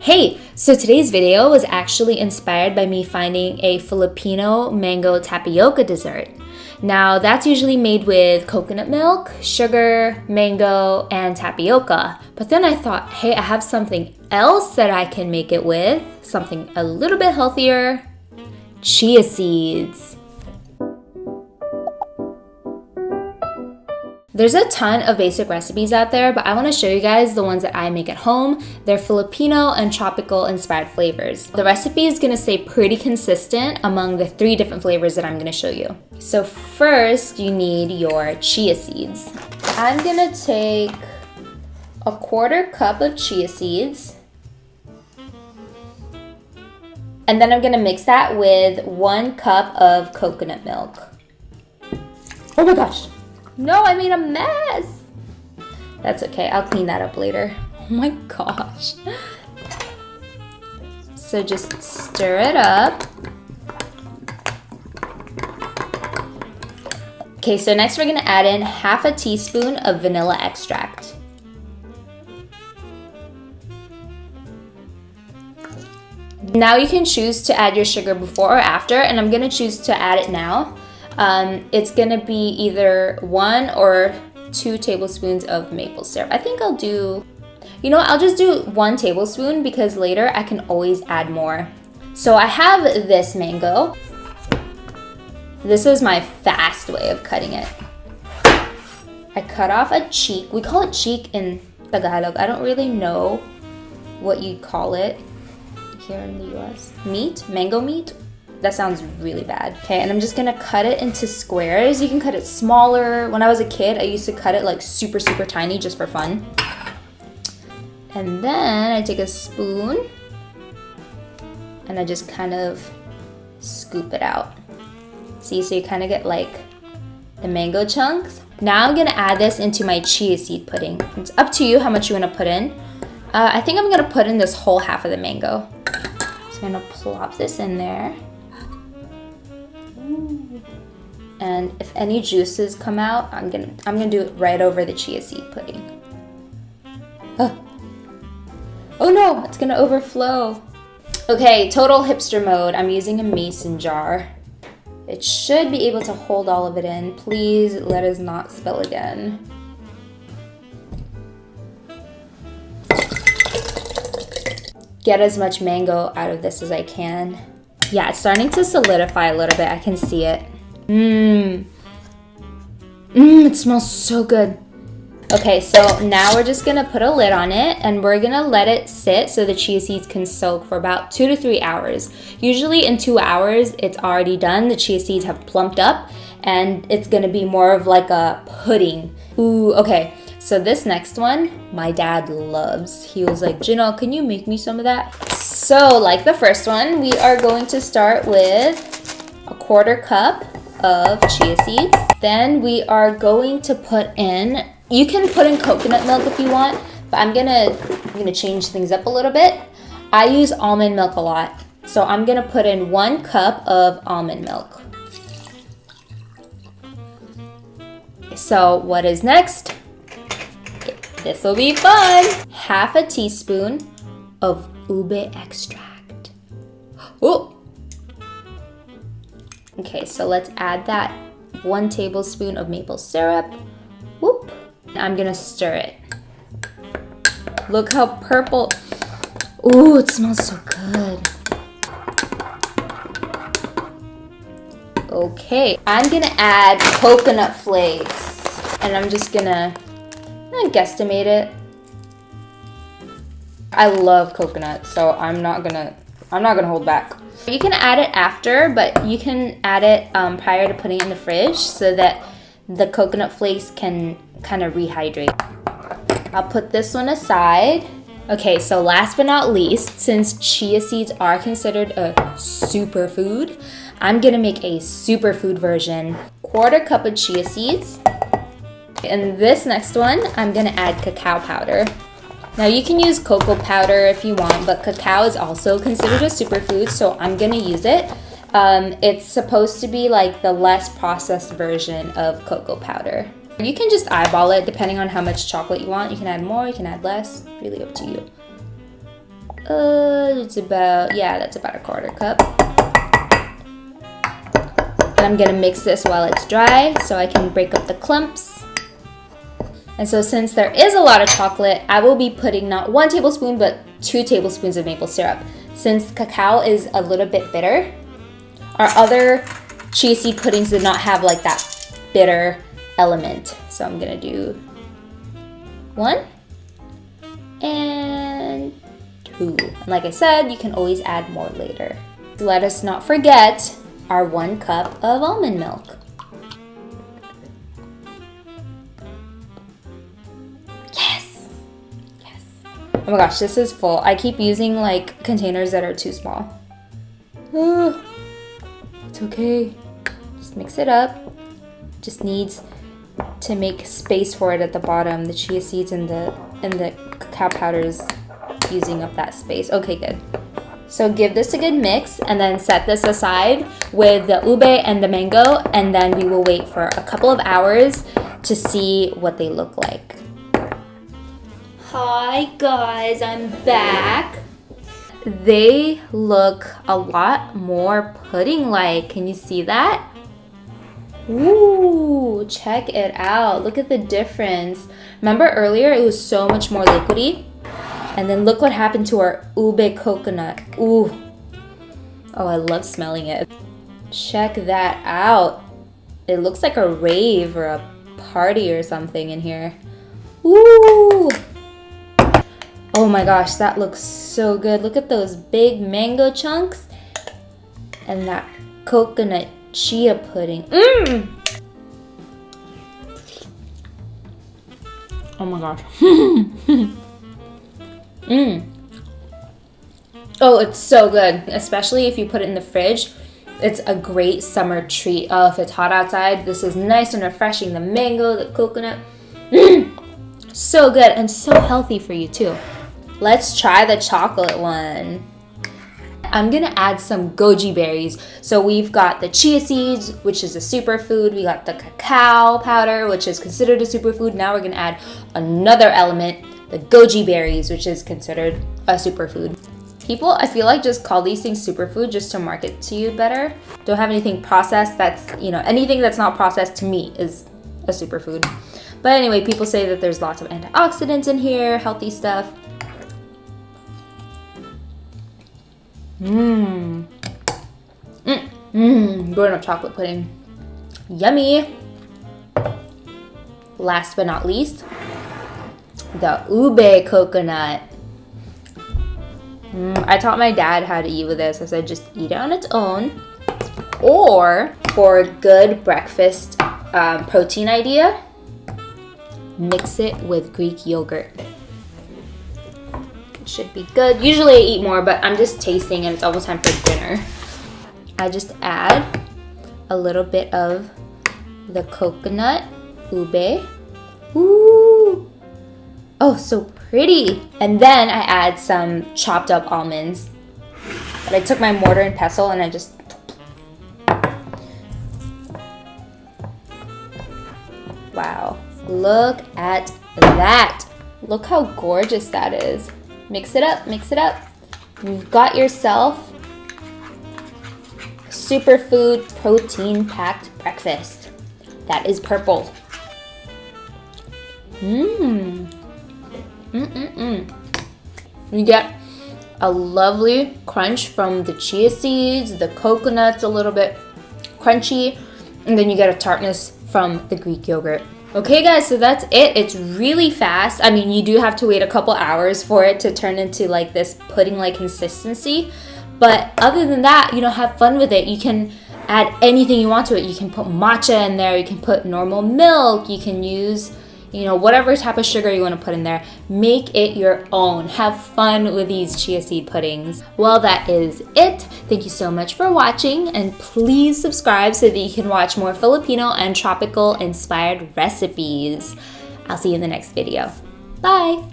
Hey, so today's video was actually inspired by me finding a Filipino mango tapioca dessert. Now that's usually made with coconut milk, sugar, mango, and tapioca. But then I thought, hey, I have something else that I can make it with, something a little bit healthier, chia seeds. There's a ton of basic recipes out there, but I want to show you guys the ones that I make at home. They're Filipino and tropical inspired flavors. The recipe is going to stay pretty consistent among the 3 different flavors that I'm going to show you. So first, you need your chia seeds. I'm going to take a 1/4 cup of chia seeds. And then I'm going to mix that with 1 cup of coconut milk. Oh my gosh! No, I made a mess. That's okay, I'll clean that up later. Oh my gosh. So just stir it up. Okay, so next we're gonna add in 1/2 teaspoon of vanilla extract. Now you can choose to add your sugar before or after, and I'm gonna choose to add it now. It's gonna be either 1 or 2 tablespoons of maple syrup. I think I'll do, I'll just do 1 tablespoon because later I can always add more. So I have this mango. This is my fast way of cutting it. I cut off a cheek. We call it cheek in Tagalog. I don't really know what you'd call it here in the US. Meat? Mango meat? That sounds really bad. Okay, and I'm just gonna cut it into squares. You can cut it smaller. When I was a kid, I used to cut it like super tiny just for fun. And then I take a spoon and I just kind of scoop it out. See, so you kind of get like the mango chunks. Now I'm gonna add this into my chia seed pudding. It's up to you how much you wanna put in. I think I'm gonna put in this whole half of the mango. So I'm gonna plop this in there. And if any juices come out, I'm gonna do it right over the chia seed pudding. Oh no, it's gonna overflow. Okay, total hipster mode. I'm using a mason jar. It should be able to hold all of it in. Please let us not spill again. Get as much mango out of this as I can. Yeah, it's starting to solidify a little bit. I can see it. It smells so good. Okay, so now we're just gonna put a lid on it and we're gonna let it sit so the chia seeds can soak for about 2 to 3 hours. Usually in 2 hours, it's already done. The chia seeds have plumped up and it's gonna be more of like a pudding. Ooh, okay. So this next one, my dad loves. He was like, Janelle, can you make me some of that? So like the first one, we are going to start with a 1/4 cup of chia seeds. Then we are going to put in, you can put in coconut milk if you want, but I'm gonna change things up a little bit. I use almond milk a lot. So I'm gonna put in 1 cup of almond milk. So what is next? This will be fun. 1/2 teaspoon of ube extract. Oh! Okay, so let's add that 1 tablespoon of maple syrup. Whoop! I'm gonna stir it. Look how purple. Ooh, it smells so good. Okay, I'm gonna add coconut flakes. And I'm just gonna guesstimate it. I love coconut, so I'm not gonna hold back. You can add it after, but you can add it prior to putting it in the fridge so that the coconut flakes can kind of rehydrate. I'll put this one aside. Okay, so last but not least, since chia seeds are considered a superfood, I'm gonna make a superfood version. 1/4 cup of chia seeds. And this next one, I'm gonna add cacao powder. Now you can use cocoa powder if you want, but cacao is also considered a superfood, so I'm gonna use it. It's supposed to be like the less processed version of cocoa powder. You can just eyeball it depending on how much chocolate you want. You can add more, you can add less, really up to you. It's about, yeah, that's about a 1/4 cup. And I'm gonna mix this while it's dry so I can break up the clumps. And so since there is a lot of chocolate, I will be putting not 1 tablespoon, but 2 tablespoons of maple syrup. Since cacao is a little bit bitter, our other chia seed puddings did not have like that bitter element. So I'm gonna do 1 and 2. And like I said, you can always add more later. Let us not forget our 1 cup of almond milk. Yes! Yes. Oh my gosh, this is full. I keep using like containers that are too small. It's okay. Just mix it up. Just needs to make space for it at the bottom. The chia seeds and the cacao powder is using up that space. Okay, good. So give this a good mix and then set this aside with the ube and the mango, and then we will wait for a couple of hours to see what they look like. Hi guys, I'm back. They look a lot more pudding-like. Can you see that? Ooh, check it out. Look at the difference. Remember earlier it was so much more liquidy? And then look what happened to our ube coconut. Ooh. Oh, I love smelling it. Check that out. It looks like a rave or a party or something in here. Ooh. Oh my gosh, that looks so good. Look at those big mango chunks and that coconut chia pudding. Mmm. Oh my gosh. Mmm. Oh, it's so good, especially if you put it in the fridge. It's a great summer treat. Oh, if it's hot outside, this is nice and refreshing. The mango, the coconut. Mmm. So good and so healthy for you too. Let's try the chocolate one. I'm gonna add some goji berries. So we've got the chia seeds, which is a superfood. We got the cacao powder, which is considered a superfood. Now we're gonna add another element, the goji berries, which is considered a superfood. People, I feel like, just call these things superfood just to market to you better. Don't have anything processed. That's, anything that's not processed to me is a superfood. But anyway, people say that there's lots of antioxidants in here, healthy stuff. Mmm. Mmm. Mmm. Grown up chocolate pudding. Yummy. Last but not least, the ube coconut. I taught my dad how to eat with this. I said just eat it on its own. Or for a good breakfast protein idea, mix it with Greek yogurt. Should be good. Usually I eat more, but I'm just tasting and it's almost time for dinner. I just add a little bit of the coconut ube. Ooh. Oh, so pretty. And then I add some chopped up almonds. But I took my mortar and pestle and I just... Wow. Look at that. Look how gorgeous that is. Mix it up, mix it up. You've got yourself superfood protein-packed breakfast. That is purple. Mmm. You get a lovely crunch from the chia seeds, the coconut's a little bit crunchy, and then you get a tartness from the Greek yogurt. Okay guys, so that's it. It's really fast. I mean, you do have to wait a couple hours for it to turn into like this pudding-like consistency. But other than that, have fun with it. You can add anything you want to it. You can put matcha in there. You can put normal milk. You can use, whatever type of sugar you want to put in there. Make it your own. Have fun with these chia seed puddings. Well, that is it. Thank you so much for watching, and please subscribe so that you can watch more Filipino and tropical inspired recipes. I'll see you in the next video. Bye!